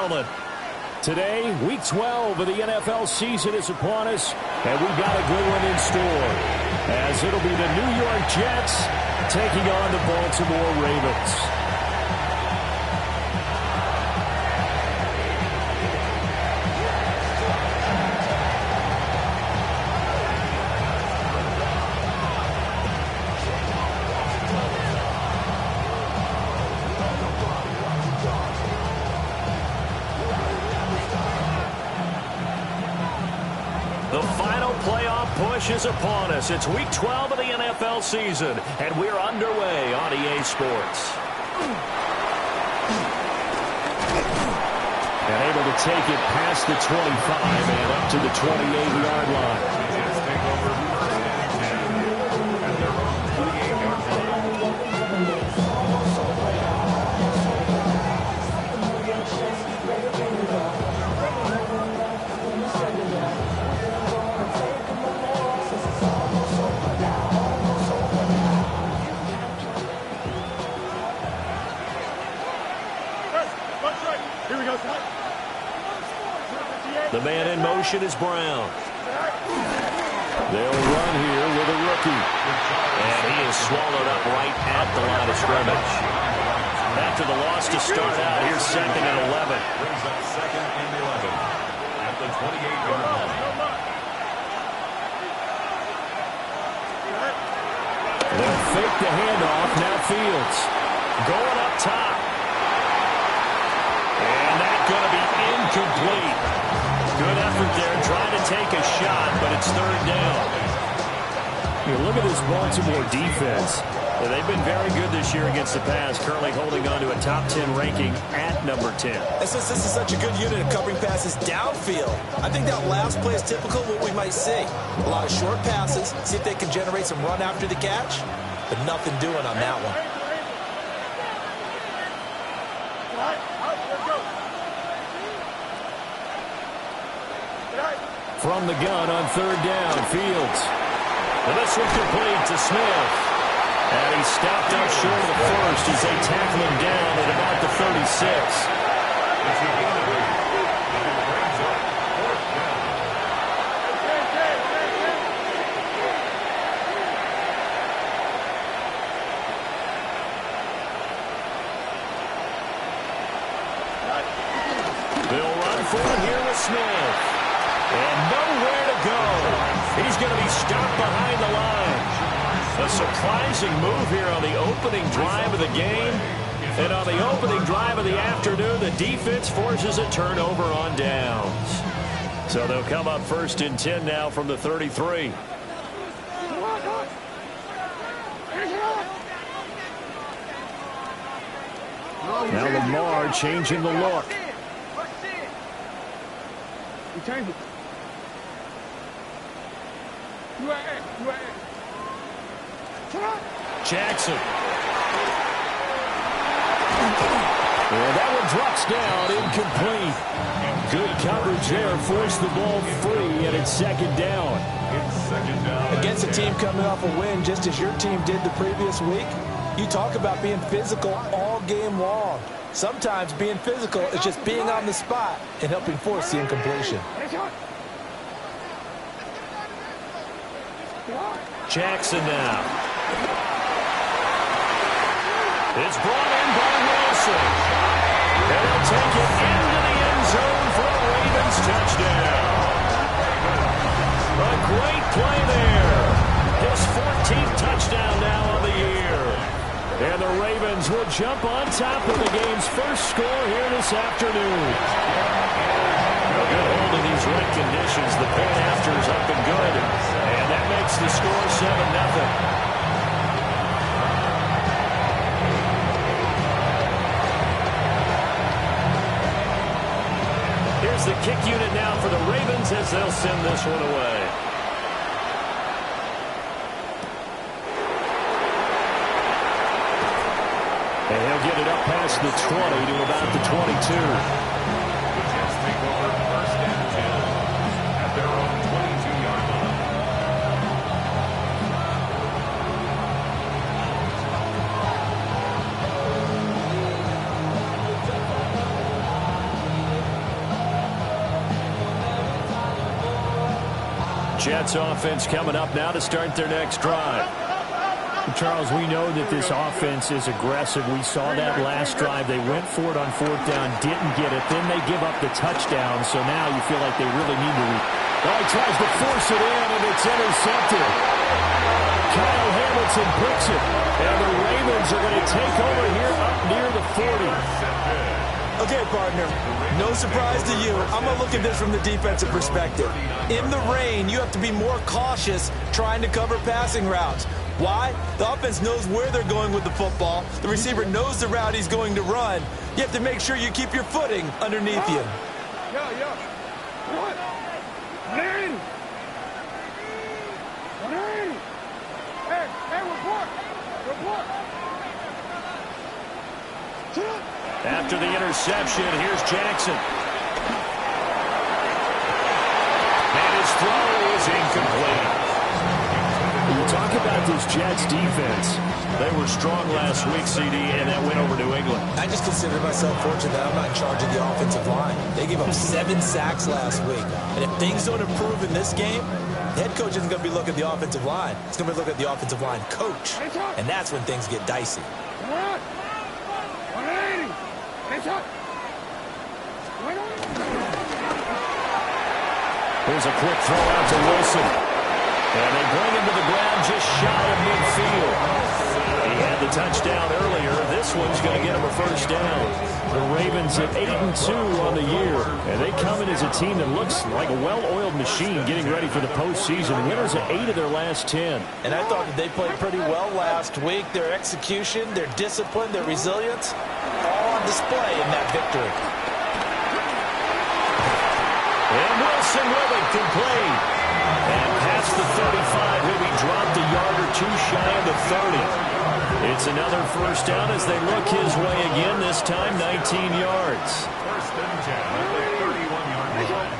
gentlemen. Today, Week 12 of the NFL season is upon us, and we've got a good one in store, as it'll be the New York Jets taking on the Baltimore Ravens. The final playoff push is upon us. It's Week 12 of the NFL season, and we're underway on EA Sports. And able to take it past the 25 and up to the 28-yard line. The man in motion is Brown. They'll run here with a rookie. And he is swallowed up right at the line of scrimmage. After the loss to start out, here's 2nd and 11. Brings up 2nd and 11 at the 28-yard line. They'll fake the handoff. Now Fields going up top. And that's going to be incomplete. Good effort there, trying to take a shot, but it's 3rd down. You look at this Baltimore defense. They've been very good this year against the pass, currently holding on to a top 10 ranking at number 10. And since this is such a good unit of covering passes downfield, I think that last play is typical of what we might see. A lot of short passes, see if they can generate some run after the catch, but nothing doing on that one. From the gun on 3rd down, Fields. And this one complete to Smith. And he stopped up short of the first as they tackle him down at about the 36. They'll run for it here with Smith. And nowhere to go. He's going to be stopped behind the line. A surprising move here on the opening drive of the game. And on the opening drive of the afternoon, the defense forces a turnover on downs. So they'll come up 1st and 10 now from the 33. Now Lamar changing the look. Jackson. And that one drops down, incomplete. Good coverage there, forced the ball free, and it's 2nd down. Against a team coming off a win, just as your team did the previous week, you talk about being physical all game long. Sometimes being physical is just being on the spot and helping force the incompletion. Jackson now. It's brought in by Wilson. And he'll take it into the end zone for a Ravens touchdown. A great play there. His 14th touchdown now on the year. And the Ravens will jump on top of the game's first score here this afternoon. Good hold in these wet conditions. The point after is up and good. And that makes the score 7-0. Here's the kick unit now for the Ravens as they'll send this one away. And he'll get it up past the 20 to about the 22. The Jets take over 1st and 10 at their own 22-yard line. Jets offense coming up now to start their next drive. Charles, we know that this offense is aggressive. We saw that last drive. They went for it on fourth down, didn't get it. Then they give up the touchdown, so now you feel like they really need to. He tries to force it in, and it's intercepted. Kyle Hamilton picks it, and the Ravens are going to take over here up near the 40. Okay, partner, no surprise to you. I'm going to look at this from the defensive perspective. In the rain, you have to be more cautious trying to cover passing routes. Why? The offense knows where they're going with the football. The receiver knows the route he's going to run. You have to make sure you keep your footing underneath you. What? Hey, report! After the interception, here's Jackson. And his throw is incomplete. We'll talk about this Jets defense. They were strong last week, CD, and that went over New England. I just consider myself fortunate that I'm not in charge of the offensive line. They gave up 7 sacks last week. And if things don't improve in this game, the head coach isn't going to be looking at the offensive line. He's going to be looking at the offensive line coach. And that's when things get dicey. Here's a quick throw out to Wilson. And they bring him to the ground just shy of midfield. He had the touchdown earlier. This one's going to get him a first down. The Ravens at 8-2 on the year. And they come in as a team that looks like a well-oiled machine getting ready for the postseason. Winners at 8 of their last 10. And I thought that they played pretty well last week. Their execution, their discipline, their resilience, all on display in that victory. And Wilson with it, complete. And past the 35, he'll be dropped a yard or two shy of the 30. It's another first down as they look his way again, this time 19 yards. First and 10 at the 31-yard line.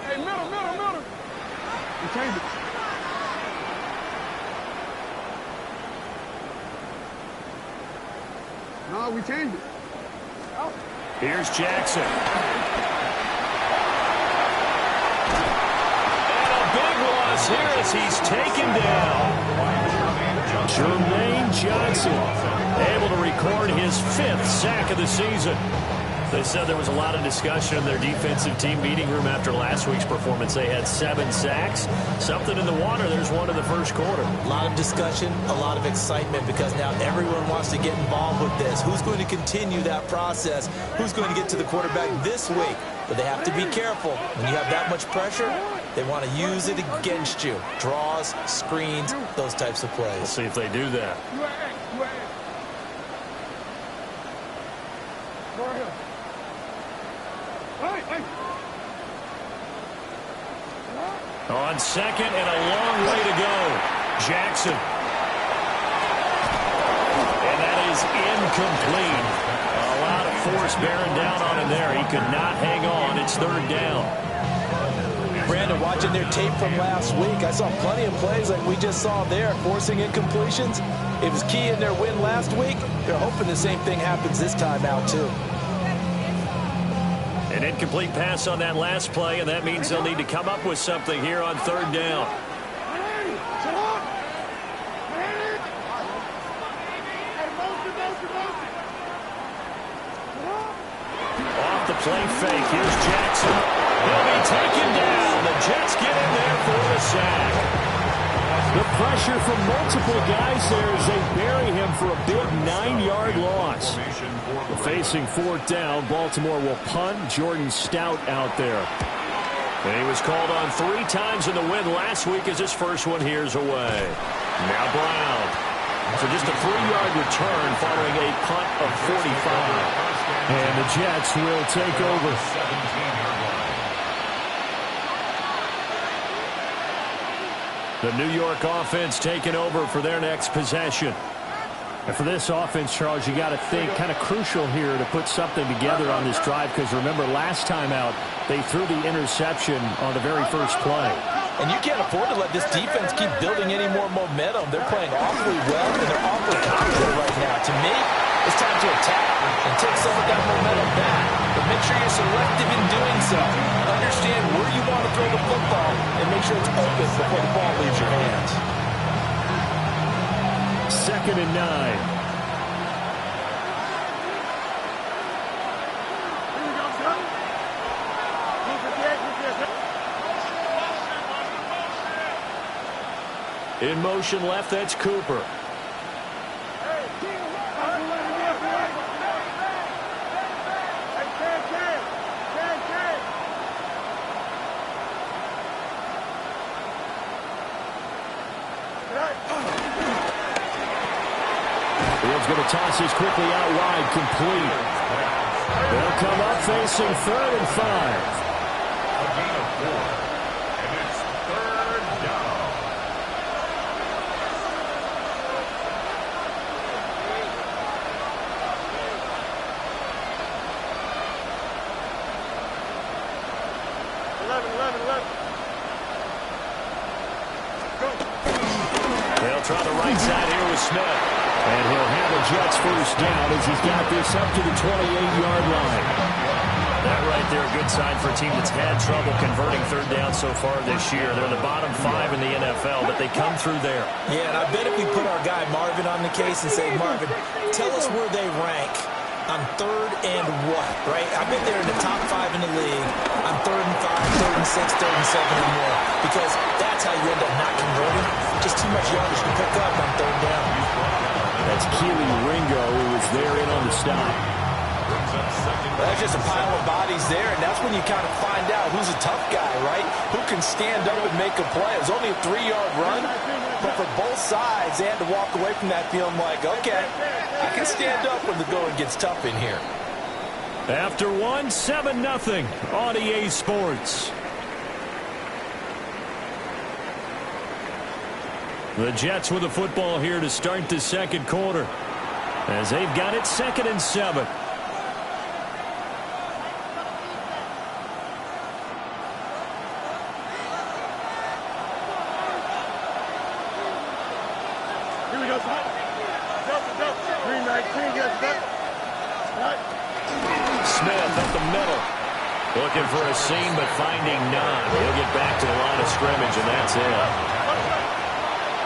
Hey, middle. You change it. No, we changed it. Here's Jackson. And a big loss here as he's taken down. Jermaine Johnson Able to record his 5th sack of the season. They said there was a lot of discussion in their defensive team meeting room after last week's performance. They had 7 sacks. Something in the water. There's one in the first quarter. A lot of discussion, a lot of excitement because now everyone wants to get involved with this. Who's going to continue that process? Who's going to get to the quarterback this week? But they have to be careful. When you have that much pressure, they want to use it against you. Draws, screens, those types of plays. We'll see if they do that. On second and a long way to go. Jackson. And that is incomplete. A lot of force bearing down on him there. He could not hang on. It's 3rd down. Brandon, watching their tape from last week, I saw plenty of plays like we just saw there, forcing incompletions. It was key in their win last week. They're hoping the same thing happens this time out, too. An incomplete pass on that last play, and that means they'll need to come up with something here on 3rd down. Off the play fake, here's Jackson. He'll be taken down. The Jets get in there for the sack. The pressure from multiple guys there as they bury him for a big 9-yard loss. Facing 4th down, Baltimore will punt. Jordan Stout out there. And he was called on 3 times in the win last week as his first one here's away. Now Brown. So just a 3-yard return following a punt of 45. And the Jets will take over. The New York offense taking over for their next possession. And for this offense, Charles, you got to think kind of crucial here to put something together on this drive because remember last time out they threw the interception on the very first play. And you can't afford to let this defense keep building any more momentum. They're playing awfully well and they're awfully confident right now. To me, it's time to attack and take some of that momentum back. but make sure you're selective in doing so. Understand where you want to throw the football and make sure it's open before the ball leaves your hands. 2nd and 9. In motion left, that's Cooper. Fields going to toss this quickly out wide, complete. They'll come up facing 3rd and 5. A gain of 4. And it's 3rd down. They'll try the right side here with Smith. And he'll have a Jets first down as he's got this up to the 28-yard line. That right there, a good sign for a team that's had trouble converting 3rd down so far this year. They're in the bottom 5 in the NFL, but they come through there. Yeah, and I bet if we put our guy Marvin on the case and say, Marvin, tell us where they rank on 3rd and what, right? I bet they're in the top 5 in the league on 3rd and 5, 3rd and 6, 3rd and 7 and more, because that's how you end up not converting. Just too much yardage to pick up on 3rd down. That's Keely Ringo, who was there in on the stop. That's just a pile of bodies there, and that's when you kind of find out who's a tough guy, right? Who can stand up and make a play. It was only a 3-yard run, but for both sides, they had to walk away from that feeling like, okay, I can stand up when the going gets tough in here. After 1, 7-0 on EA Sports. The Jets with the football here to start the 2nd quarter, as they've got it 2nd and 7. Here we go, Green 19 gets that. Smith up the middle. Looking for a seam, but finding none. He'll get back to the line of scrimmage, and that's it.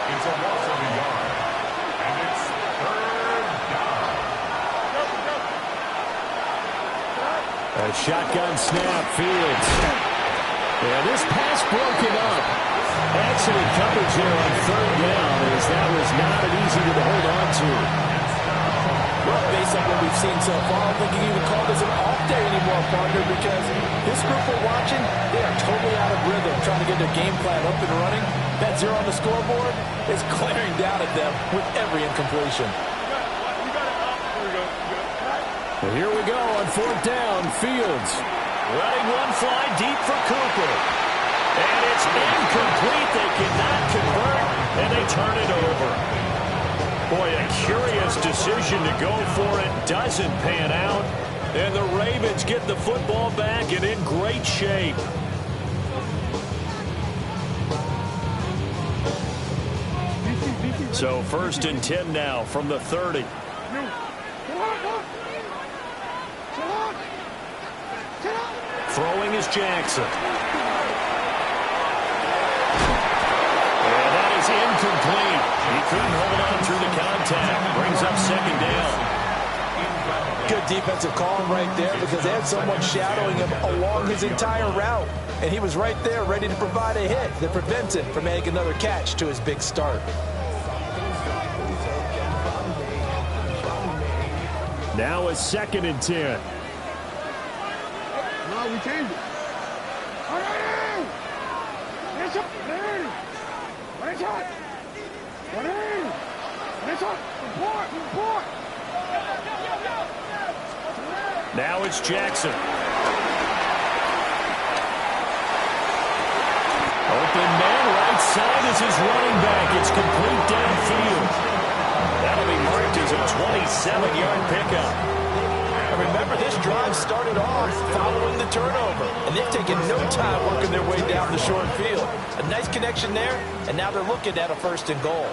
It's a loss of a yard. And it's 3rd down. A shotgun snap, Fields. And this pass broken up. Excellent coverage there on 3rd down, as that was not an easy one to hold on to. Well, based on what we've seen so far, I don't think you can even call this an off day anymore, partner, because this group we're watching, they are totally out of rhythm, trying to get their game plan up and running. That 0 on the scoreboard is glaring down at them with every incompletion. Well, here we go on 4th down. Fields Running one fly deep for Cooper. And it's incomplete. They cannot convert, and they turn it over. Boy, a curious decision to go for it. Doesn't pan out. And the Ravens get the football back and in great shape. So 1st and 10 now from the 30. Throwing is Jackson. And that is incomplete. He couldn't hold on through the contact. Brings up 2nd down. Good defensive call right there, because they had someone shadowing him along his entire route. And he was right there ready to provide a hit that prevents him from making another catch to his big start. Now a 2nd and 10. No, we changed it. Now it's Jackson. Open man, right side is his running back. It's complete downfield. That'll be marked as a 27-yard pickup. And remember, this drive started off following the turnover, and they've taken no time working their way down the short field. A nice connection there, and now they're looking at a 1st and goal.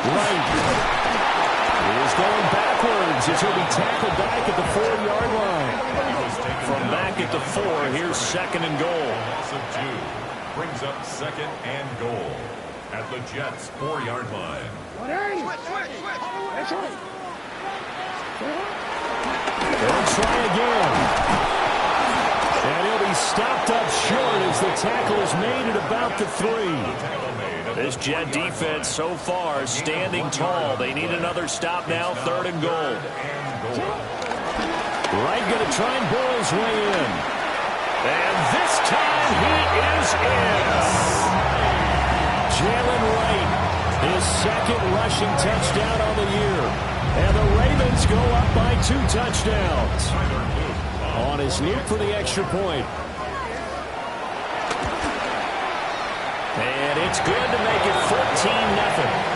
Right. He is going backwards, yards as he'll be tackled back at the 4-yard line. From back at the 4, here's second and goal. Loss of 2 brings up second and goal at the Jets' 4-yard line. They'll try again. And he'll be stopped up short as the tackle is made at about the 3. This Jet defense so far standing tall. They need another stop now, third and goal. Wright going to try and bull his way in. And this time he is in. Jalen Wright, his second rushing touchdown on the year. And the Ravens go up by 2 touchdowns. On his loop for the extra point. And it's good to make it 14-0.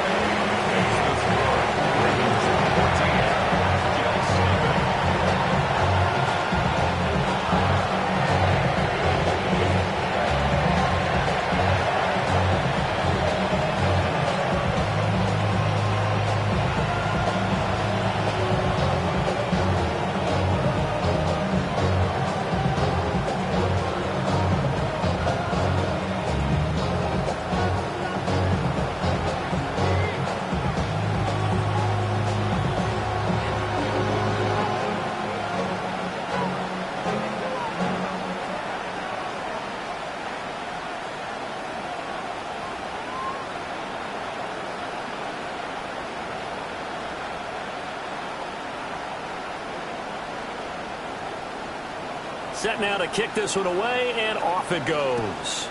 Set now to kick this one away, and off it goes.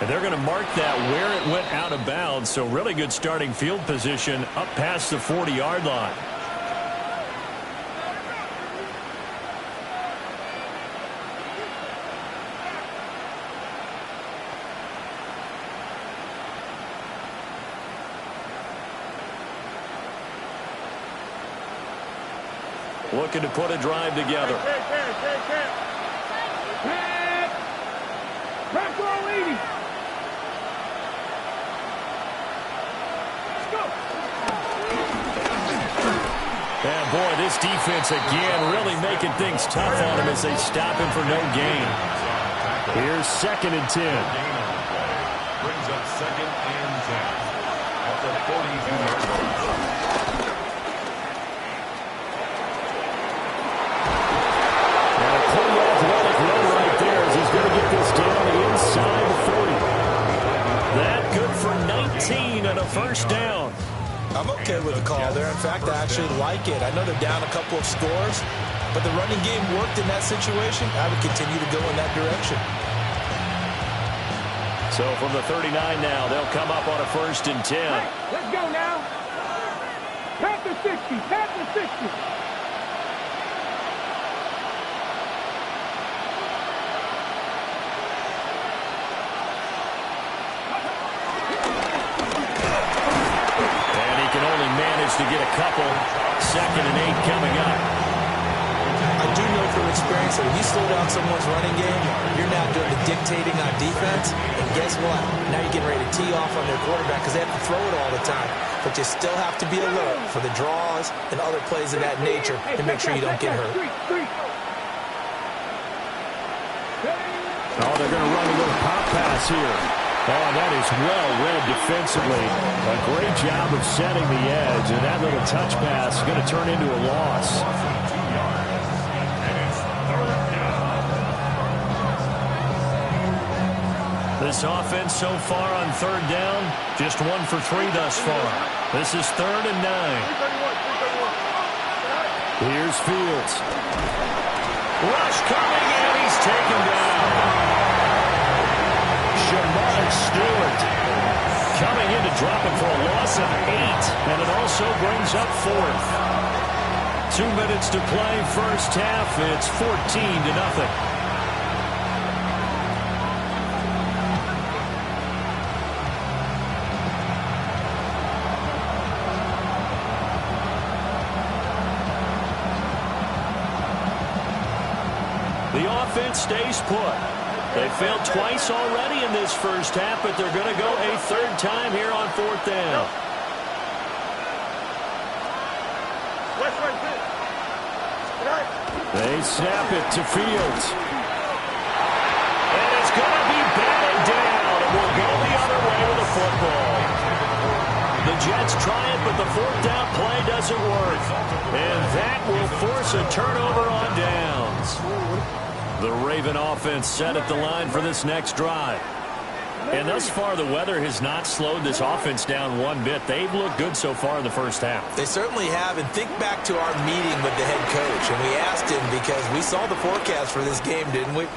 And they're going to mark that where it went out of bounds, so really good starting field position up past the 40-yard line. Looking to put a drive together. And boy, this defense again really making things tough on him as they stop him for no gain. Here's second and 10. Brings up second and 10 at the 42-yard line. And a first down. I'm okay with the call there. In fact, I actually like it. I know they're down a couple of scores, but the running game worked in that situation. I would continue to go in that direction. So from the 39 now, they'll come up on a first and 10. Hey, let's go now. Pass the 60. Pass the 60. To get a couple. Second and 8 coming up. I do know from experience that when you slow down someone's running game, you're now doing the dictating on defense. And guess what? Now you're getting ready to tee off on their quarterback because they have to throw it all the time. But you still have to be alert for the draws and other plays of that nature to make sure you don't get hurt. Oh, they're going to run a little pop pass here. Oh, that is well read defensively. A great job of setting the edge, and that little touch pass is going to turn into a loss. This offense so far on third down, just 1 for 3 thus far. This is 3rd and 9. Here's Fields. Rush coming, and he's taken down. Shamar Stewart coming in to drop it for a loss of 8, and it also brings up 4th. 2 minutes to play, first half. It's 14-0. The offense stays put. They failed twice already in this first half, but they're going to go a 3rd time here on 4th down. They snap it to Fields. And it's going to be batted down, and will go the other way with the football. The Jets try it, but the fourth down play doesn't work. And that will force a turnover on downs. The Raven offense set at the line for this next drive. And thus far, the weather has not slowed this offense down one bit. They've looked good so far in the first half. They certainly have. And think back to our meeting with the head coach. And we asked him, because we saw the forecast for this game, didn't we?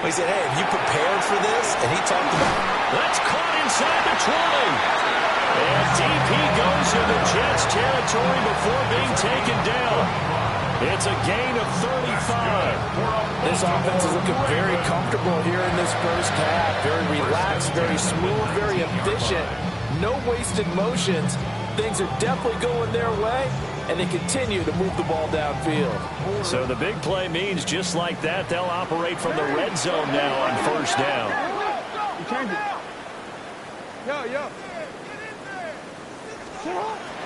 We said, hey, have you prepared for this? And he talked about it. That's caught inside the 20. And DP goes into Jets territory before being taken down. It's a gain of 35. This offense is looking very comfortable here in this first half. Very relaxed, very smooth, very efficient. No wasted motions. Things are definitely going their way, and they continue to move the ball downfield. So the big play means just like that, they'll operate from the red zone now on first down.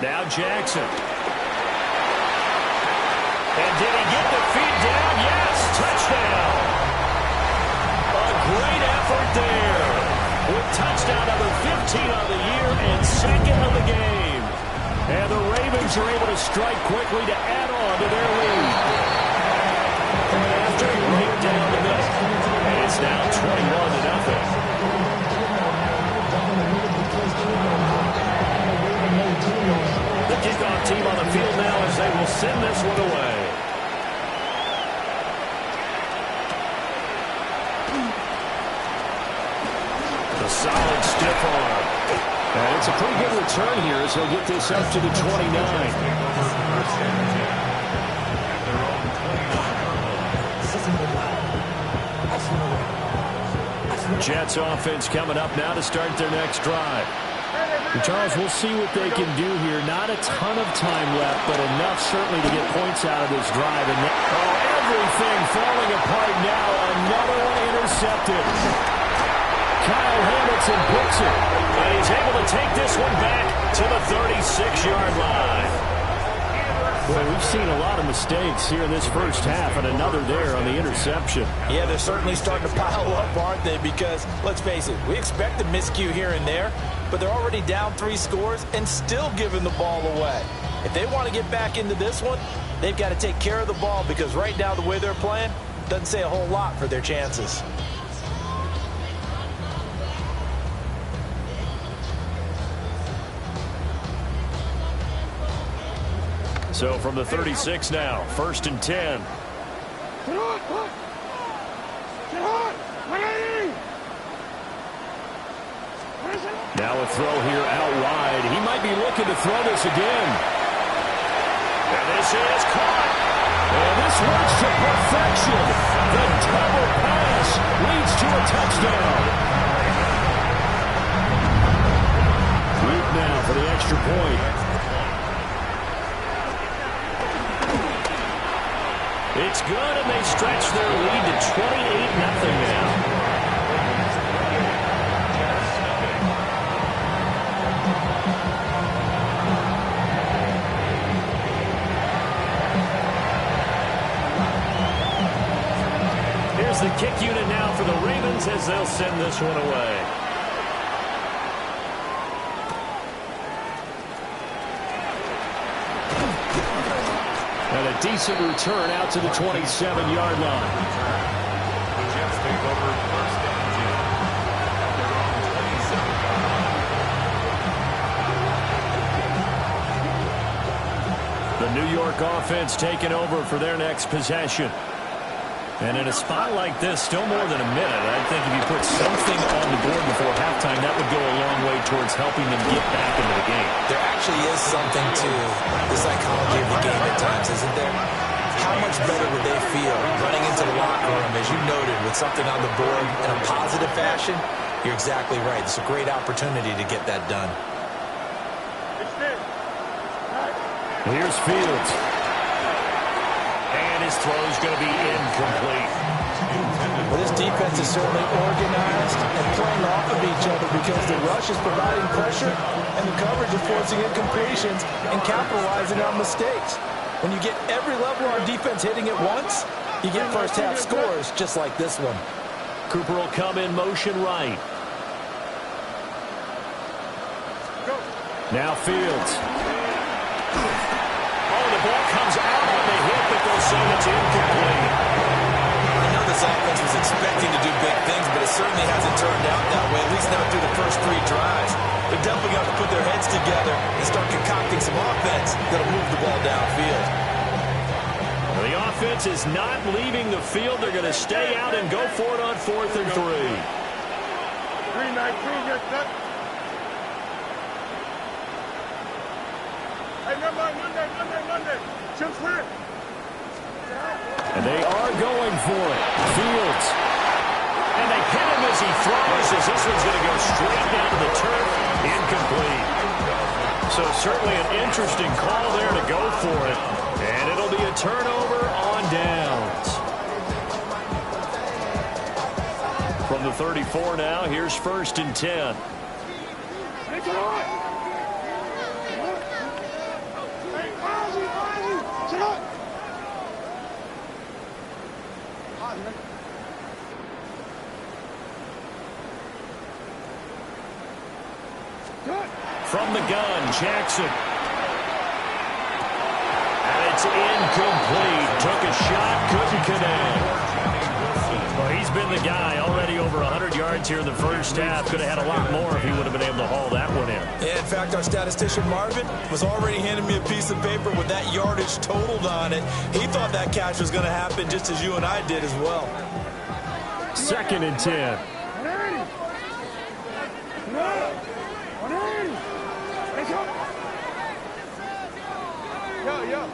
Now Jackson. And did he get the feet down? Yes, touchdown. A great effort there. With touchdown number 15 on the year and second of the game. And the Ravens are able to strike quickly to add on to their lead. After right down the middle. And it's now 21-0. The kickoff team on the field now as they will send this one away. The solid stiff arm. And it's a pretty good return here as he'll get this up to the 29. Jets offense coming up now to start their next drive. Charles, we'll see what they can do here. Not a ton of time left, but enough certainly to get points out of this drive. And everything falling apart now. Another one intercepted. Kyle Hamilton picks it. And he's able to take this one back to the 36-yard line. Well, we've seen a lot of mistakes here in this first half, and another there on the interception. Yeah, they're certainly starting to pile up, aren't they? Because, let's face it, we expect a miscue here and there, but they're already down 3 scores and still giving the ball away. If they want to get back into this one, they've got to take care of the ball, because right now the way they're playing doesn't say a whole lot for their chances. So from the 36 now, 1st and 10. Now a throw here out wide. He might be looking to throw this again. And this is caught. And this works to perfection. The double pass leads to a touchdown. Luke now for the extra point. It's good, and they stretch their lead to 28-0 now. Here's the kick unit now for the Ravens as they'll send this one away. And a decent return out to the 27-yard line. The Jets take over first and 10 at their own 27. The New York offense taking over for their next possession. And in a spot like this, still more than a minute, I think if you put something on the board before halftime, that would go a long way towards helping them get back into the game. There actually is something to the psychology of the game at times, isn't there? How much better would they feel running into the locker room, as you noted, with something on the board in a positive fashion? You're exactly right. It's a great opportunity to get that done. Here's Fields. And his throw's going to be incomplete. Well, this defense is certainly organized and playing off of each other because the rush is providing pressure and the coverage is forcing incompletions and capitalizing on mistakes. When you get every level on defense hitting at once, you get first half scores just like this one. Cooper will come in motion right. Now Fields. Oh, the ball comes out on the hit, but they'll say it's incomplete. I know this offense was expecting to do big things, but it certainly hasn't turned out that way, at least not through the first 3 drives. They're definitely going to put their heads together and start concocting some offense that'll move the ball downfield. The offense is not leaving the field. They're going to stay out and go for it on 4th and 3. 3-19, get set. Hey, Monday. Chips clear. And they are going for it. Fields. And they hit him as he throws, as this one's going to go straight down to the turf. Incomplete. So certainly an interesting call there to go for it. And it'll be a turnover on downs. From the 34 now, here's 1st and 10. From the gun, Jackson. And it's incomplete. Took a shot, couldn't connect. Well, he's been the guy already over 100 yards here in the first half. Could have had a lot more if he would have been able to haul that one in. Yeah, in fact, our statistician Marvin was already handing me a piece of paper with that yardage totaled on it. He thought that catch was going to happen just as you and I did as well. 2nd and 10. Yeah.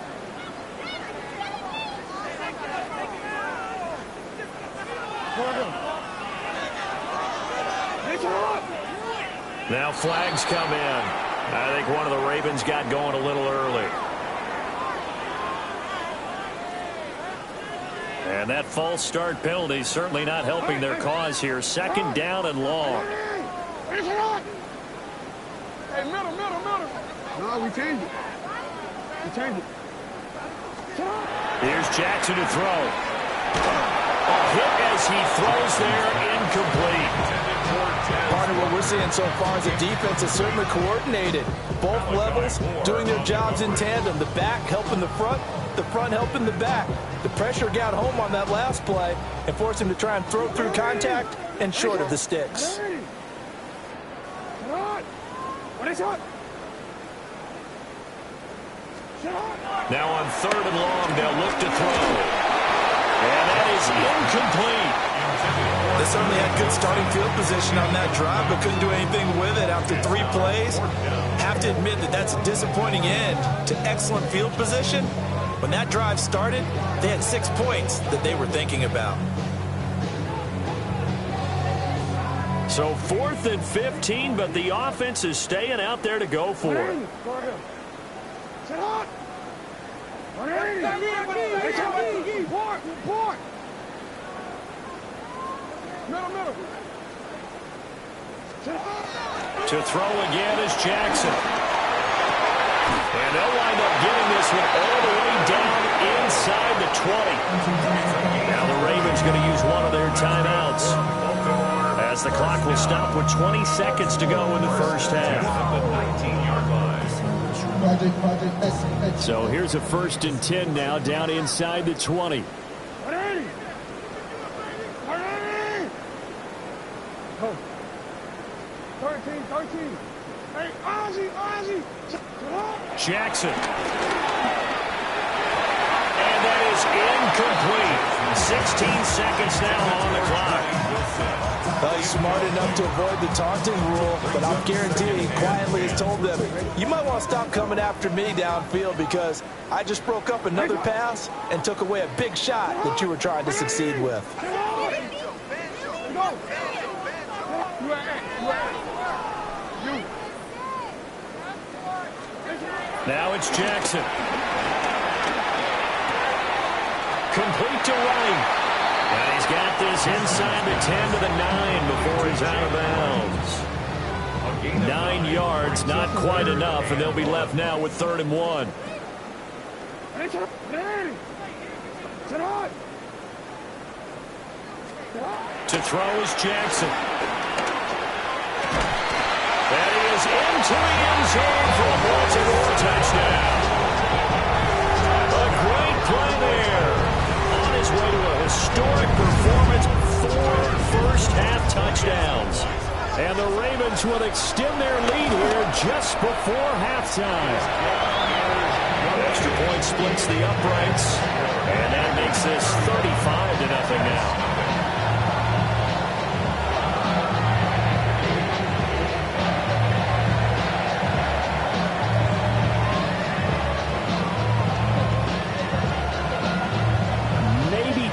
Now flags come in. I think one of the Ravens got going a little early. And that false start penalty certainly not helping their cause here. 2nd down and long. Hey, middle. No, we changed it. Here's Jackson to throw. A hit as he throws there, incomplete. Partner, what we're seeing so far is the defense is certainly coordinated. Both levels doing their jobs in tandem. The back helping the front helping the back. The pressure got home on that last play and forced him to try and throw through contact and short of the sticks. Now on 3rd and long, they'll look to throw. And that is incomplete. They certainly had good starting field position on that drive, but couldn't do anything with it after 3 plays. Have to admit that that's a disappointing end to excellent field position. When that drive started, they had 6 points that they were thinking about. So 4th and 15, but the offense is staying out there to go for it. To throw again is Jackson. And they'll wind up getting this one all the way down inside the 20. Now the Ravens going to use one of their timeouts, as the clock will stop with 20 seconds to go in the first half. So here's a 1st and 10 now, down inside the 20. Oh. 13. Hey, Ozzie. Jackson. And that is incomplete. 16 seconds now on the clock. Well, he's smart enough to avoid the taunting rule, but I'll guarantee he quietly has told them, you might want to stop coming after me downfield because I just broke up another pass and took away a big shot that you were trying to succeed with. Now it's Jackson. Complete to Wright. And he's got this inside the 10 to the 9 before he's out of bounds. 9 yards, not quite enough, and they'll be left now with 3rd and 1. To throw is Jackson. And he is into the end zone for a Baltimore touchdown. A great play there. On his way to a historic performance, 4 first-half touchdowns. And the Ravens will extend their lead here just before halftime. Extra point splits the uprights. And that makes this 35-0 now.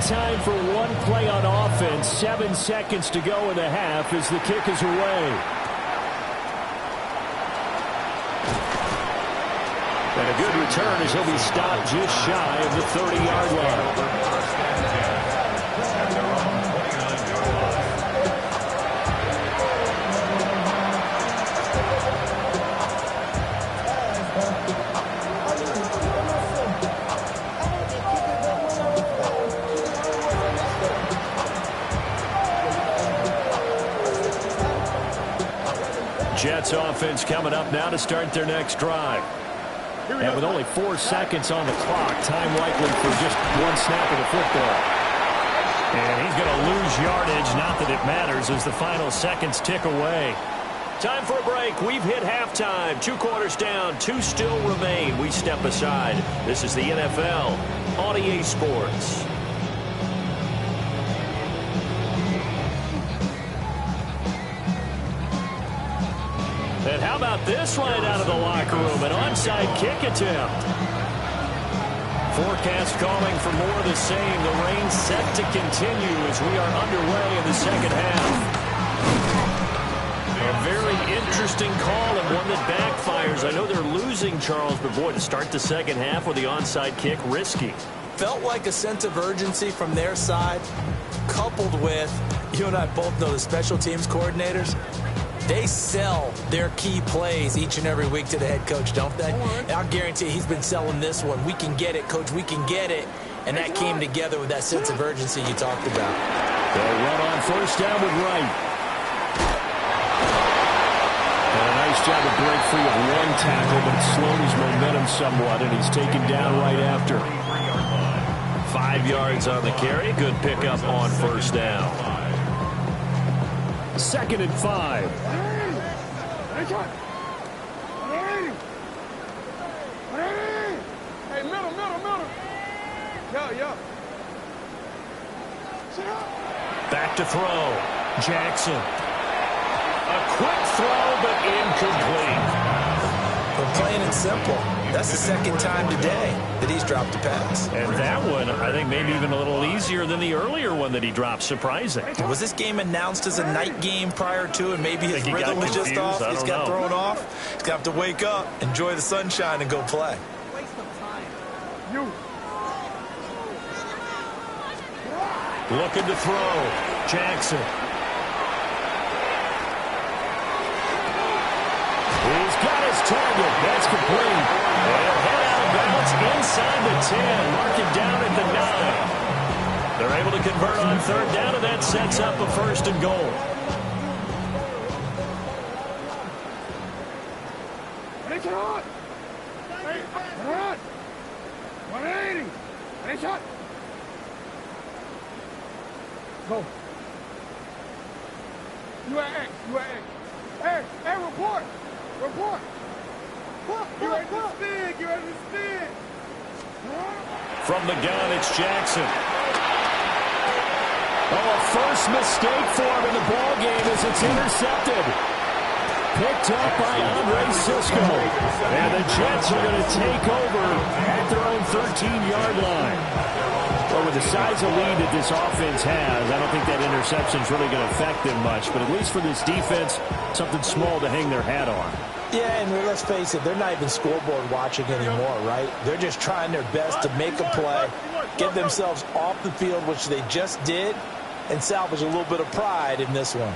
Time for one play on offense. 7 seconds to go in the half as the kick is away. And a good return as he'll be stopped just shy of the 30-yard line. Jets offense coming up now to start their next drive. And with only 4 seconds on the clock, time likely for just one snap of the football. And he's going to lose yardage, not that it matters, as the final seconds tick away. Time for a break. We've hit halftime. 2 quarters down, 2 still remain. We step aside. This is the NFL on EA Sports. And how about this right out of the locker room? An onside kick attempt. Forecast calling for more of the same. The rain set to continue as we are underway in the second half. A very interesting call and one that backfires. I know they're losing, Charles, but boy, to start the second half with the onside kick, risky. Felt like a sense of urgency from their side, coupled with, you and I both know the special teams coordinators, they sell their key plays each and every week to the head coach, don't they? And I'll guarantee he's been selling this one. We can get it, coach. We can get it. And that came together with that sense of urgency you talked about. They'll run on first down with Wright. And a nice job to break free of one tackle, but it slowed his momentum somewhat, and he's taken down right after. 5 yards on the carry. Good pickup on first down. 2nd and 5. Hey, middle. Yo. Back to throw. Jackson. A quick throw, but incomplete. But plain and simple, that's the second time today that he's dropped a pass. And that one, I think, maybe even a little easier than the earlier one that he dropped. Surprising. Was this game announced as a night game prior to, and maybe his rhythm was just off? He's got thrown off. He's going to have to wake up, enjoy the sunshine, and go play. Looking to throw. Jackson. He's got his target. That's complete. They'll head out of bounds inside the 10. Mark it down at the 9. They're able to convert on third down, and that sets up a 1st and goal. Go. You at X. Hey, report. You're at the spin. From the gun, it's Jackson. Oh, a first mistake for him in the ball game as it's intercepted. Picked up by Andre Cisco. And the Jets are going to take over at their own 13-yard line. Well, with the size of lead that this offense has, I don't think that interception is really going to affect them much. But at least for this defense, something small to hang their hat on. Yeah, and let's face it, they're not even scoreboard watching anymore, right? They're just trying their best to make a play, get themselves off the field, which they just did, and salvage a little bit of pride in this one.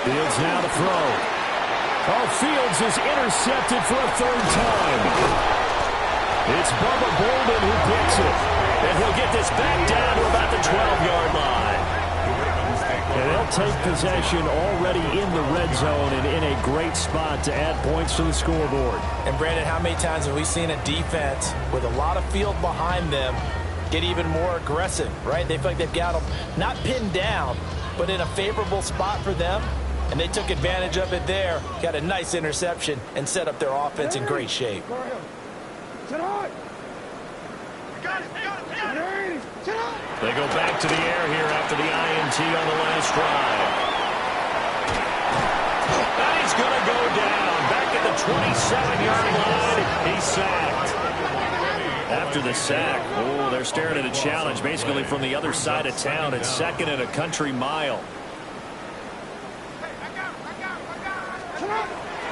Fields now to throw. Oh, Fields is intercepted for a 3rd time. It's Bubba Bolden who picks it. And he'll get this back down to about the 12-yard line. And they'll take possession already in the red zone and in a great spot to add points to the scoreboard. And, Brandon, how many times have we seen a defense with a lot of field behind them get even more aggressive, right? They feel like they've got them not pinned down, but in a favorable spot for them. And they took advantage of it there, got a nice interception, and set up their offense in great shape. They go back to the air here after the INT on the last drive. And he's going to go down. Back at the 27-yard line. He's sacked. After the sack, they're staring at a challenge basically from the other side of town. It's second and a country mile.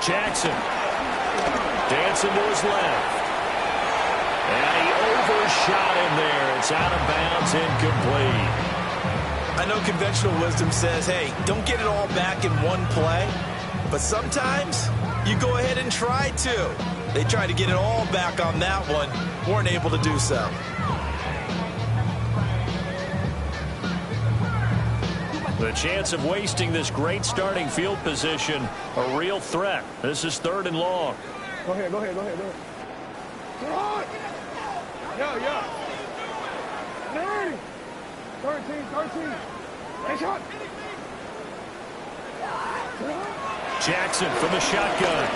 Jackson dancing to his left. And he overshot him there. It's out of bounds, incomplete. I know conventional wisdom says, hey, don't get it all back in one play. But sometimes you go ahead and try to. They tried to get it all back on that one. Weren't able to do so. The chance of wasting this great starting field position, a real threat. This is 3rd and long. Go ahead. Yeah. 13. Hey, shot. Jackson from the shotgun.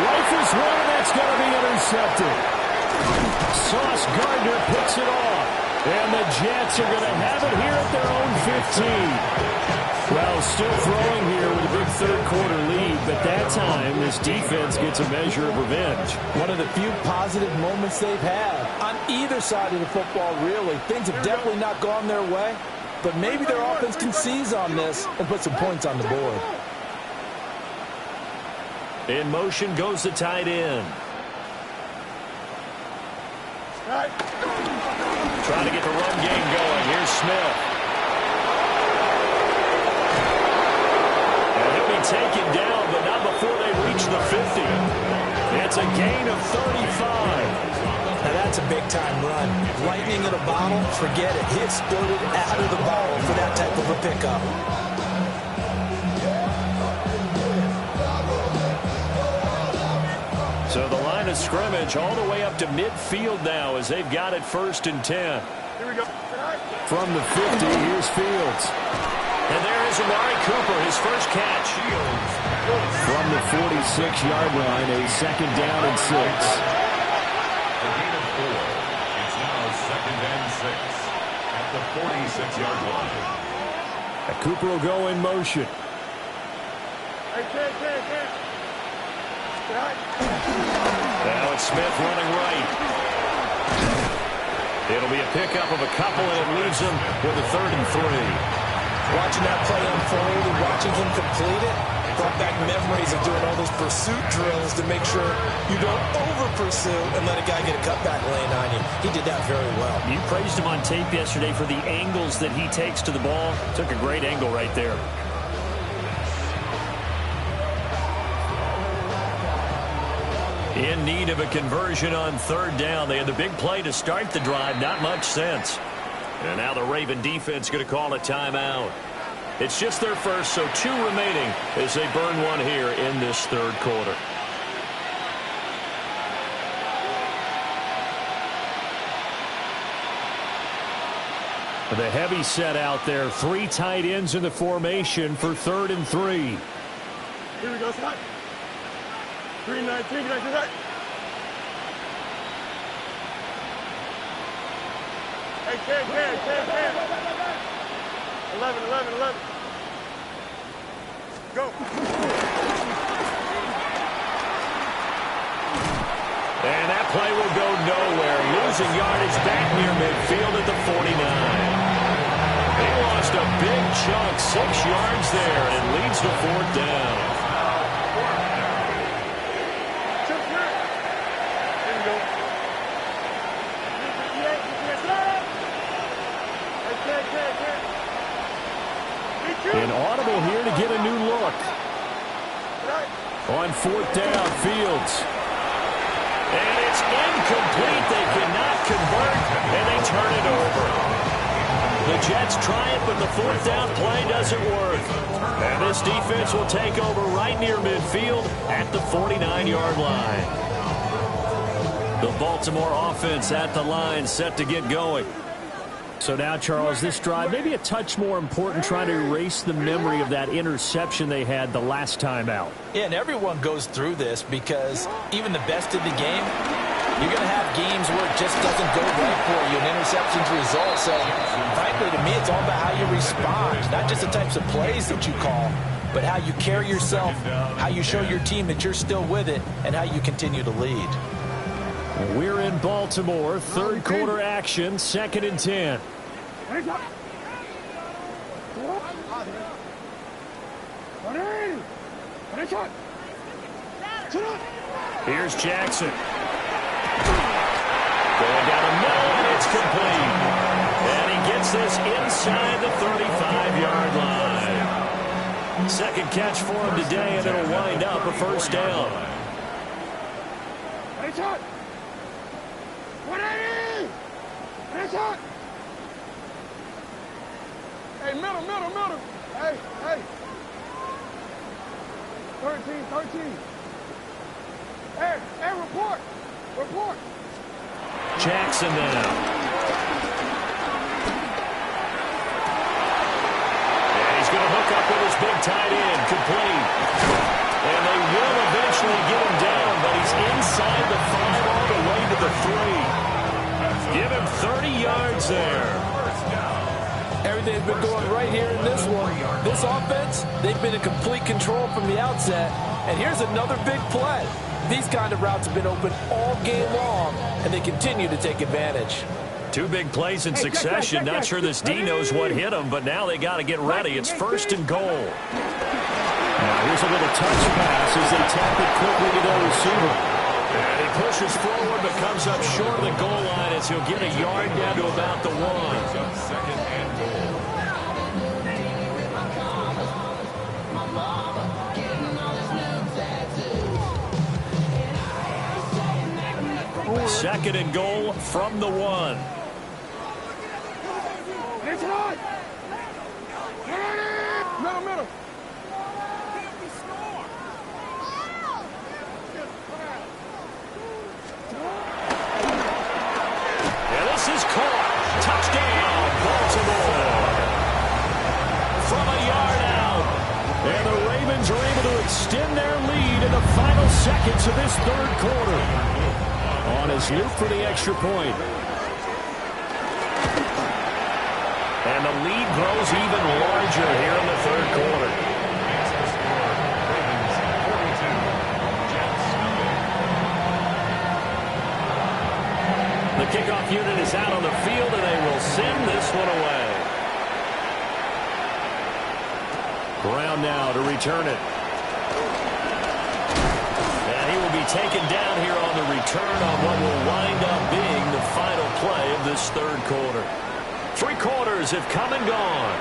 Rifles one, and that's going to be intercepted. Sauce Gardner picks it off. And the Jets are going to have it here at their own 15. Well, still throwing here with a big third-quarter lead, but that time this defense gets a measure of revenge. One of the few positive moments they've had on either side of the football, really. Things have definitely not gone their way, but maybe their offense can seize on this and put some points on the board. In motion goes the tight end. Trying to get the run game going. Here's Smith. And he'll be taken down, but not before they reach the 50. It's a gain of 35. Now that's a big-time run. Lightning in a bottle, forget it. He exploded out of the bottle for that type of a pickup. So the line of scrimmage all the way up to midfield now as they've got it 1st and 10. Here we go. From the 50, here's Fields. And there is Amari Cooper, his first catch. From the 46-yard line, a 2nd down and 6. A gain of 4. It's now 2nd and 6 at the 46-yard line. And Cooper will go in motion. Hey, Ted. Now it's Smith running right. It'll be a pickup of a couple, and it leaves him with a 3rd and 3. Watching that play unfold and watching him complete it brought back memories of doing all those pursuit drills to make sure you don't over-pursue and let a guy get a cutback lane on you. He did that very well. You praised him on tape yesterday for the angles that he takes to the ball. Took a great angle right there. In need of a conversion on 3rd down. They had the big play to start the drive. Not much sense. And now the Raven defense going to call a timeout. It's just their first, so 2 remaining as they burn one here in this 3rd quarter. The heavy set out there. 3 tight ends in the formation for 3rd and 3. Here we go, Scott. 3-19, right to that. Hey, 10. 11. Go. And that play will go nowhere. Losing yardage back near midfield at the 49. They lost a big chunk, 6 yards there, and it leads to 4th down. An audible here to get a new look. On 4th down, Fields. And it's incomplete. They cannot convert, and they turn it over. The Jets try it, but the fourth down play doesn't work. And this defense will take over right near midfield at the 49-yard line. The Baltimore offense at the line, set to get going. So now, Charles, this drive maybe a touch more important, trying to erase the memory of that interception they had the last time out. Yeah, and everyone goes through this because even the best in the game, you're going to have games where it just doesn't go right for you, and interceptions result. So, frankly, to me, it's all about how you respond, not just the types of plays that you call, but how you carry yourself, how you show your team that you're still with it, and how you continue to lead. We're in Baltimore, third quarter action, 2nd and 10. Here's Jackson. Going down the middle, and it's complete. And he gets this inside the 35-yard line. Second catch for him today, and it'll wind up a first down. Hey, middle. Hey. 13. Hey, report. Jackson now. And he's going to hook up with his big tight end, complete. And they will eventually get him down, but he's inside the 5 all the way to the 3. Give him 30 yards there. Everything's been going right here in this one. This offense, they've been in complete control from the outset. And here's another big play. These kind of routes have been open all game long, and they continue to take advantage. 2 big plays in succession. Not sure this D knows what hit him, but now they got to get ready. It's 1st and goal. Now here's a little touch pass as they tap it quickly to their receiver. And he pushes forward but comes up short of the goal line as he'll get a yard down to about the 1. 2nd and goal. 2nd and goal from the 1. Middle. And this is caught. Touchdown, Baltimore. From a yard out. And the Ravens are able to extend their lead in the final seconds of this third quarter. On his loop for the extra point. And the lead grows even larger here in the third quarter. The kickoff unit is out on the field, and they will send this one away. Brown now to return it. And he will be taken down here on the return on what will wind up being the final play of this third quarter. 3 quarters have come and gone.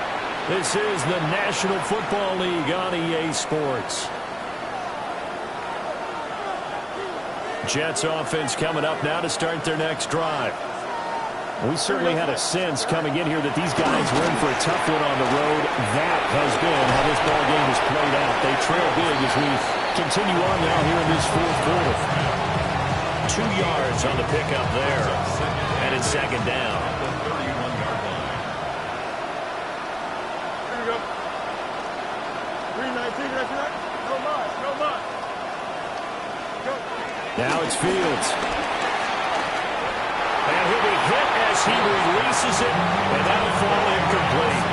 This is the National Football League on EA Sports. Jets offense coming up now to start their next drive. We certainly had a sense coming in here that these guys were in for a tough one on the road. That has been how this ball game has played out. They trail big as we continue on now here in this fourth quarter. 2 yards on the pickup there. And it's 2nd down. Here we go. 319. No mud. Go. Now it's Fields. And he'll be hit as he releases it, and that'll fall incomplete.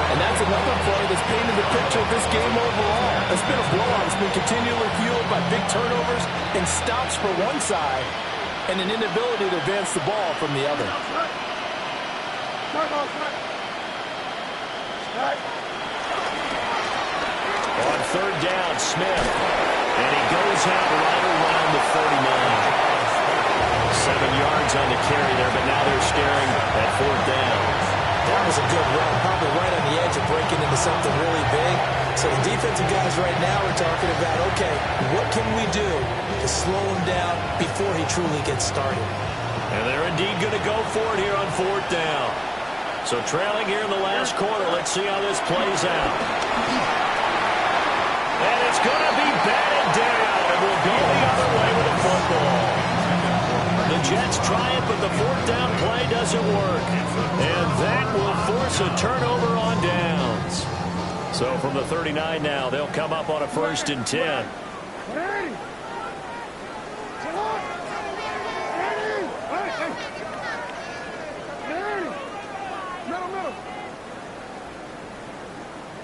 And that's another play that's painted the picture of this game overall. It's been a blowout. It's been continually fueled by big turnovers and stops for one side and an inability to advance the ball from the other. On 3rd down, Smith. And he goes out right around the 49. 7 yards on the carry there, but now they're staring at 4th down. was a good run, probably right on the edge of breaking into something really big. So the defensive guys right now are talking about, okay, what can we do to slow him down before he truly gets started? And they're indeed going to go for it here on 4th down. So trailing here in the last quarter, let's see how this plays out. And it's going to be batted down, and we'll go the other way with the football. The Jets try it, but the 4th down play doesn't work. And that will force a turnover on downs. So from the 39 now, they'll come up on a 1st and 10.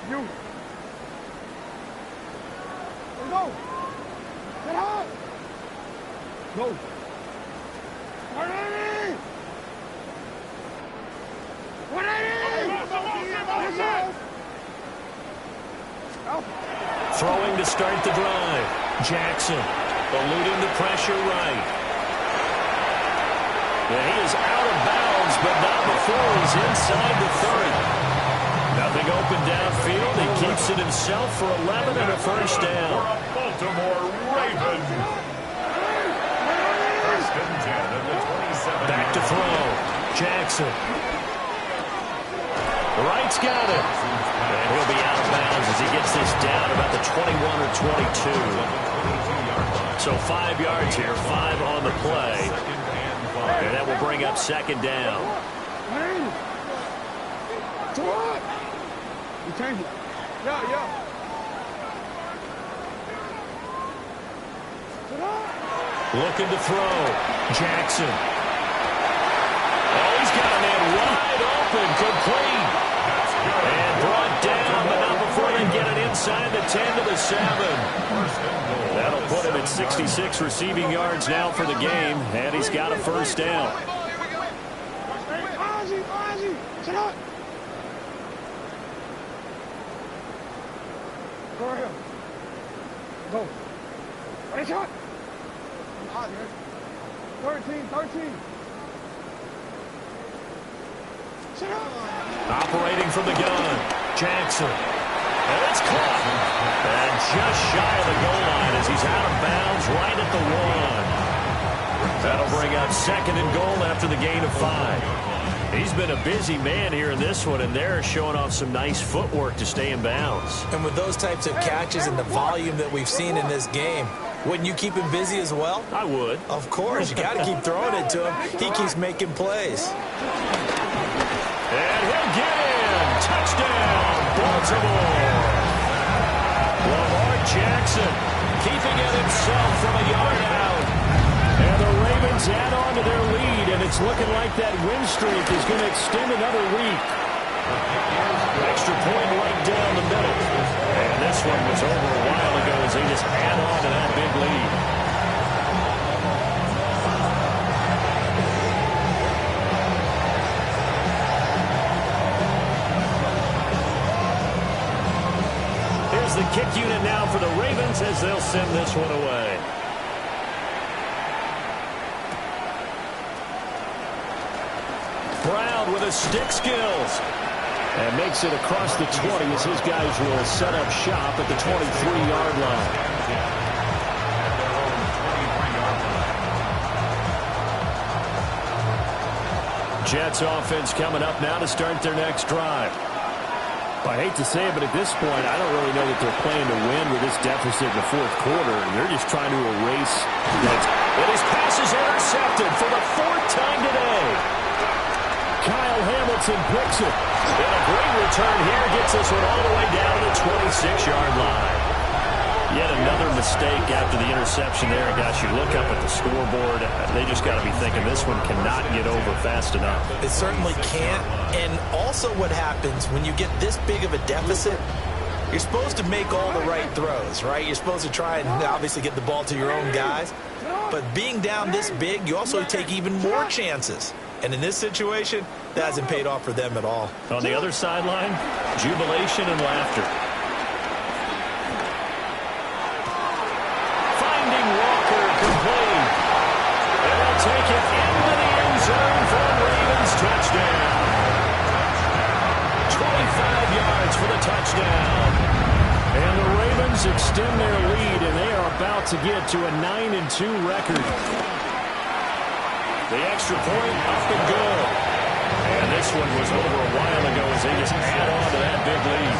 You. Go. Get out. Go. Throwing to start the drive. Jackson eluding the pressure right. Yeah, he is out of bounds, but not before he's inside the 30. Nothing open downfield. He keeps it himself for 11 and a 1st down. Baltimore Ravens. 1st and 10 at the 27. Back to throw. Jackson. The right's got it. And he'll be out of bounds as he gets this down about the 21 or 22. So 5 yards here, 5 on the play. And that will bring up 2nd down. You change it. Yeah. Looking to throw. Jackson. Oh, he's got a man wide open. Complete. And brought down, but not before they get it inside the 10 to the 7. That'll put him at 66 receiving yards now for the game, and he's got a 1st down. Go ahead. Go. Ready, shot. 13. Operating from the gun. Jackson. And it's caught. And just shy of the goal line as he's out of bounds right at the 1. That'll bring up 2nd and goal after the gain of 5. He's been a busy man here in this one, and they're showing off some nice footwork to stay in bounds. And with those types of catches and the volume that we've seen in this game, wouldn't you keep him busy as well? I would. Of course. You got to keep throwing it to him. He keeps making plays. And he'll get in. Touchdown, Baltimore. Lamar Jackson keeping it himself from a yard out. And the Ravens add on to their lead, and it's looking like that win streak is going to extend another week. Extra point right down the middle. And this one was over a while ago as they just add on to that big lead. The kick unit now for the Ravens as they'll send this one away. Brown with his stick skills. And makes it across the 20 as his guys will set up shop at the 23-yard line. Jets offense coming up now to start their next drive. I hate to say it, but at this point, I don't really know that they're playing to win with this deficit in the 4th quarter. They're just trying to erase that. And his pass is intercepted for the 4th time today. Kyle Hamilton picks it. And a great return here gets this one all the way down to the 26-yard line. Yet another mistake after the interception there. And gosh, you look up at the scoreboard, they just got to be thinking this one cannot get over fast enough. It certainly can't. And also what happens when you get this big of a deficit, you're supposed to make all the right throws, right? You're supposed to try and obviously get the ball to your own guys. But being down this big, you also take even more chances. And in this situation, that hasn't paid off for them at all. On the other sideline, jubilation and laughter. Take it into the end zone for a Ravens touchdown. yards for the touchdown. And the Ravens extend their lead, and they are about to get to a 9-2 record. The extra point up and good. And this one was over a while ago as they just add on to that big lead.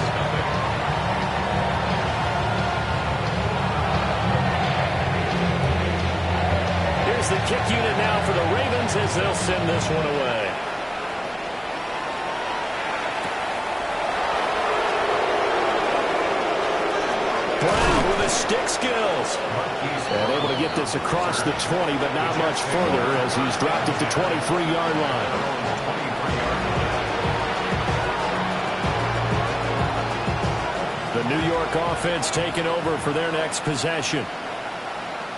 Here's the kick unit now for the Ravens as they'll send this one away. Brown with his stick skills. And able to get this across the 20, but not much further as he's dropped it to 23-yard line. The New York offense taking over for their next possession.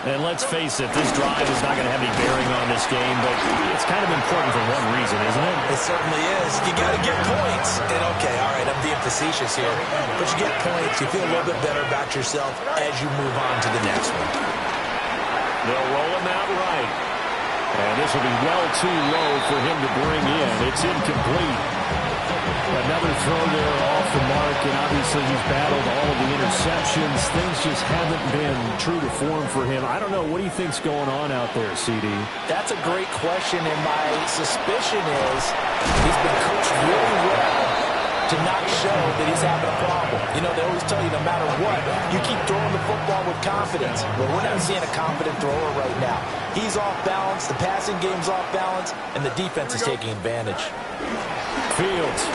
And let's face it, this drive is not going to have any bearing on this game, but it's kind of important for one reason, isn't it? It certainly is. You got to get points. And okay, all right, I'm being facetious here. But you get points, you feel a little bit better about yourself as you move on to the next one. They'll roll him out right. And this will be well too low for him to bring in. It's incomplete. Another throw there off the mark, and obviously he's battled all of the interceptions. Things just haven't been true to form for him. I don't know. What do you think's going on out there, CD? That's a great question, and my suspicion is he's been coached really well to not show that he's having a problem. You know, they always tell you no matter what, you keep throwing the football with confidence. But we're not seeing a confident thrower right now. He's off balance, the passing game's off balance, and the defense is taking advantage. Fields.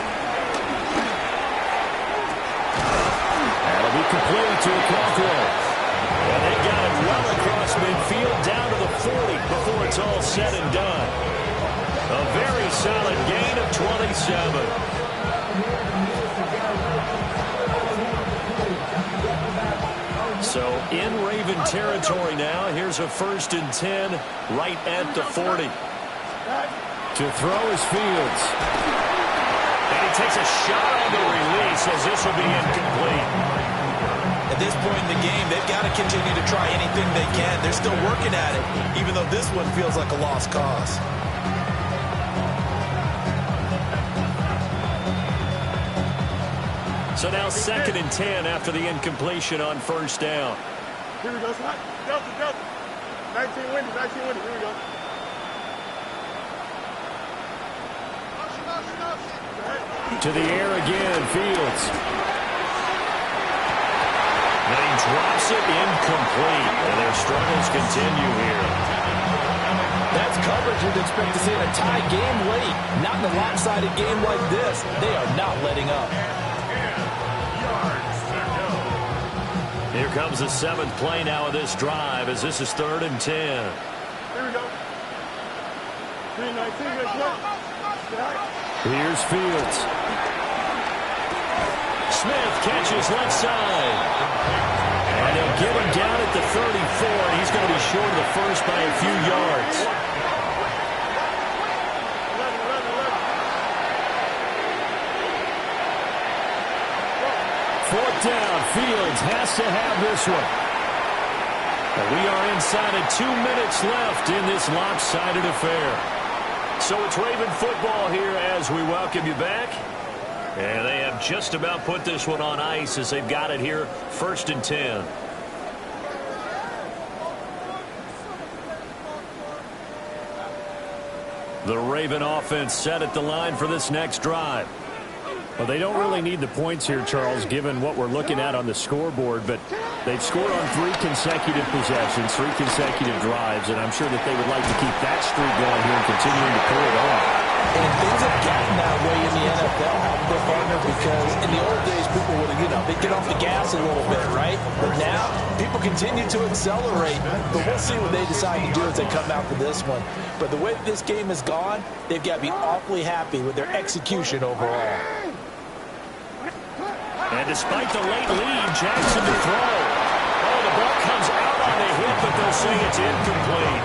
That'll be complete to Okonkwo. And they got it well across midfield down to the 40 before it's all said and done. A very solid gain of 27. So in Raven territory now. Here's a 1st and 10 right at the 40. To throw is Fields. And he takes a shot on the release as this will be incomplete. At this point in the game, they've got to continue to try anything they can. They're still working at it, even though this one feels like a lost cause. So now 2nd and 10 after the incompletion on 1st down. Here we go. Delta. 19 windy. Here we go. To the air again, Fields. And he drops it incomplete. And their struggles continue here. That's coverage you'd expect to see in a tie game late. Not in a lopsided game like this. They are not letting up. Here comes the 7th play now of this drive as this is 3rd and 10. Here we go. 3-19, here's Fields. Smith catches left side. And he'll get him down at the 34, and he's going to be short of the first by a few yards. Fourth down, Fields has to have this one. And we are inside of 2 minutes left in this lopsided affair. So it's Raven football here as we welcome you back. And they have just about put this one on ice as they've got it here, 1st and 10. The Raven offense set at the line for this next drive. Well, they don't really need the points here, Charles, given what we're looking at on the scoreboard, but they've scored on 3 consecutive possessions, 3 consecutive drives, and I'm sure that they would like to keep that streak going here and continuing to pull it off. And things have gotten that way in the NFL, haven't they, partner? Because in the old days, people would, they'd get off the gas a little bit, right? But now, people continue to accelerate. But we'll see what they decide to do as they come out for this one. But the way this game has gone, they've got to be awfully happy with their execution overall. And despite the late lead, Jackson to throw. Oh, the ball comes out on the hit, but they'll say it's incomplete.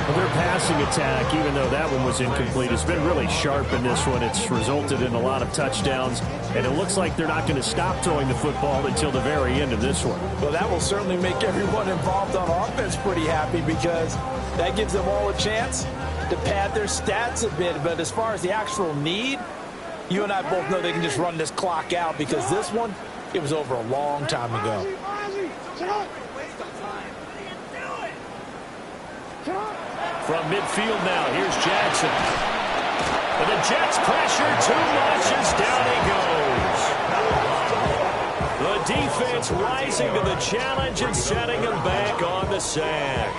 Well, their passing attack, even though that one was incomplete, has been really sharp in this one. It's resulted in a lot of touchdowns, and it looks like they're not going to stop throwing the football until the very end of this one. Well, that will certainly make everyone involved on offense pretty happy because that gives them all a chance to pad their stats a bit. But as far as the actual need, You and I both know they can just run this clock out because this one, it was over a long time ago. From midfield now, here's Jackson. And the Jets pressure too much as down he goes. The defense rising to the challenge and setting him back on the sack.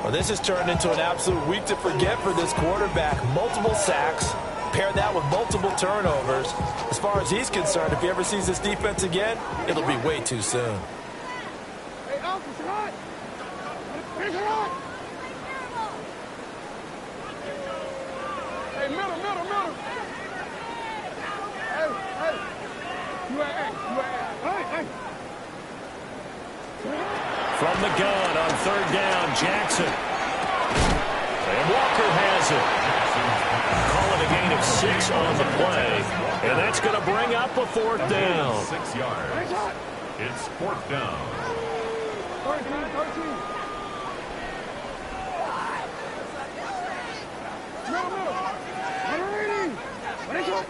Well, this has turned into an absolute week to forget for this quarterback. Multiple sacks, pair that with multiple turnovers. As far as he's concerned, if he ever sees this defense again, it'll be way too soon. Hey, officer, hot. Here's it hot. Hey, middle. Hey. You at hey. From the gun on third down, Jackson. And Walker has it. Call it a gain of 6 on the play. And that's going to bring up a fourth down. 6 yards. It's fourth down. 13. Middle. What is it?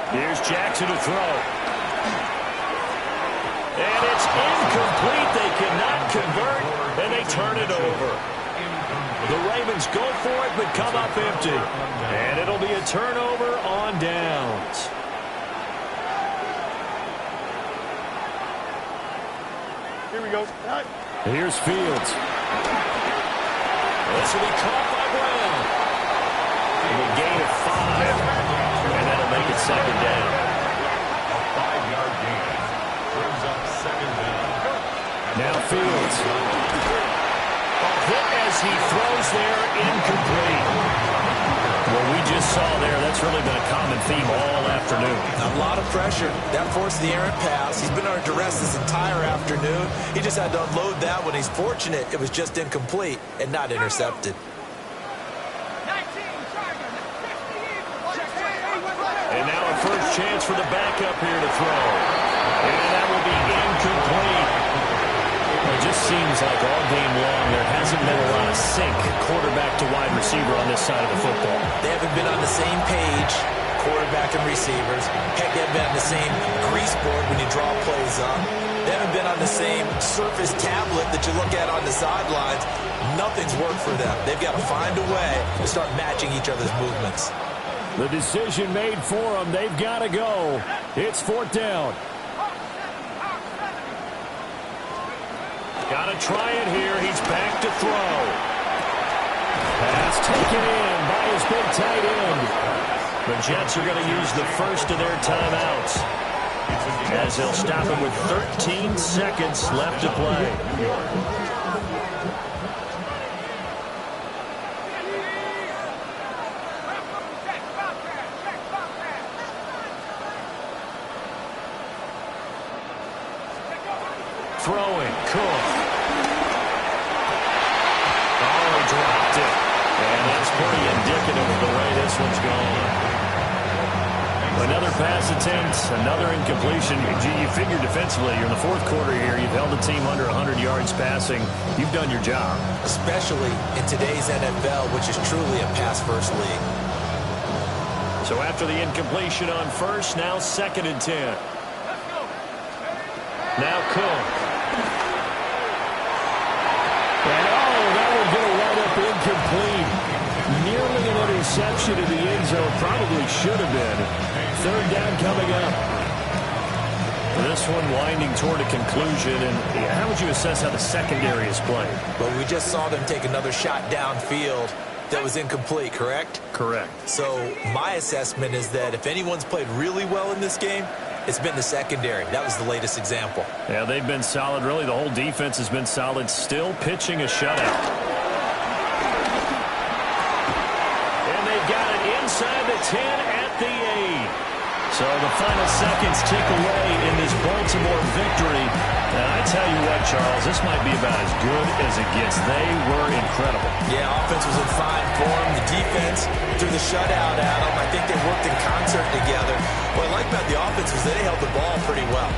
Here's Jackson to throw. And it's incomplete. They cannot convert, and they turn it over. The Ravens go for it, but come up empty. And it'll be a turnover on downs. Here we go. Here's Fields. This will be caught by Brown. And a gain of 5. And that'll make it second down. 5-yard gain. Brings up second down. Now Fields. A hit as he throws there, incomplete. What we just saw there, that's really been a common theme all afternoon. A lot of pressure. That forced the errant pass. He's been under duress this entire afternoon. He just had to unload that one. He's fortunate it was just incomplete and not intercepted. And now a first chance for the backup here to throw. And that will be incomplete. It just seems like all game long there hasn't been a lot of sync quarterback to wide receiver on this side of the football. They haven't been on the same page, quarterback and receivers. Heck, they haven't been on the same grease board when you draw plays up. They haven't been on the same Surface tablet that you look at on the sidelines. Nothing's worked for them. They've got to find a way to start matching each other's movements. The decision made for them. They've got to go. It's fourth down. Got to try it here. He's back to throw. Pass taken in by his big tight end. The Jets are going to use the first of their timeouts as they'll stop him with 13 seconds left to play. Throwing, Cook. Oh, he dropped it. And that's pretty indicative of the way this one's gone. Another pass attempt, another incompletion. You figure defensively, you're in the fourth quarter here. You've held the team under 100 yards passing. You've done your job. Especially in today's NFL, which is truly a pass-first league. So after the incompletion on first, now second and 10. Now Cook. And that will get a right-up incomplete. Nearly an interception in the end zone. Probably should have been. Third down coming up. This one winding toward a conclusion. And how would you assess how the secondary is playing? Well, we just saw them take another shot downfield that was incomplete, correct? Correct. So my assessment is that if anyone's played really well in this game, it's been the secondary. That was the latest example. Yeah, they've been solid. Really, the whole defense has been solid. Still pitching a shutout. And they've got it inside the 10 at the 8. So the final seconds tick away in this Baltimore victory. And I tell you what, Charles, this might be about as good as it gets. They were incredible. Yeah, offense was in fine form. The defense threw the shutout at them. I think they worked in concert together. What I like about the offense was that they held the ball pretty well.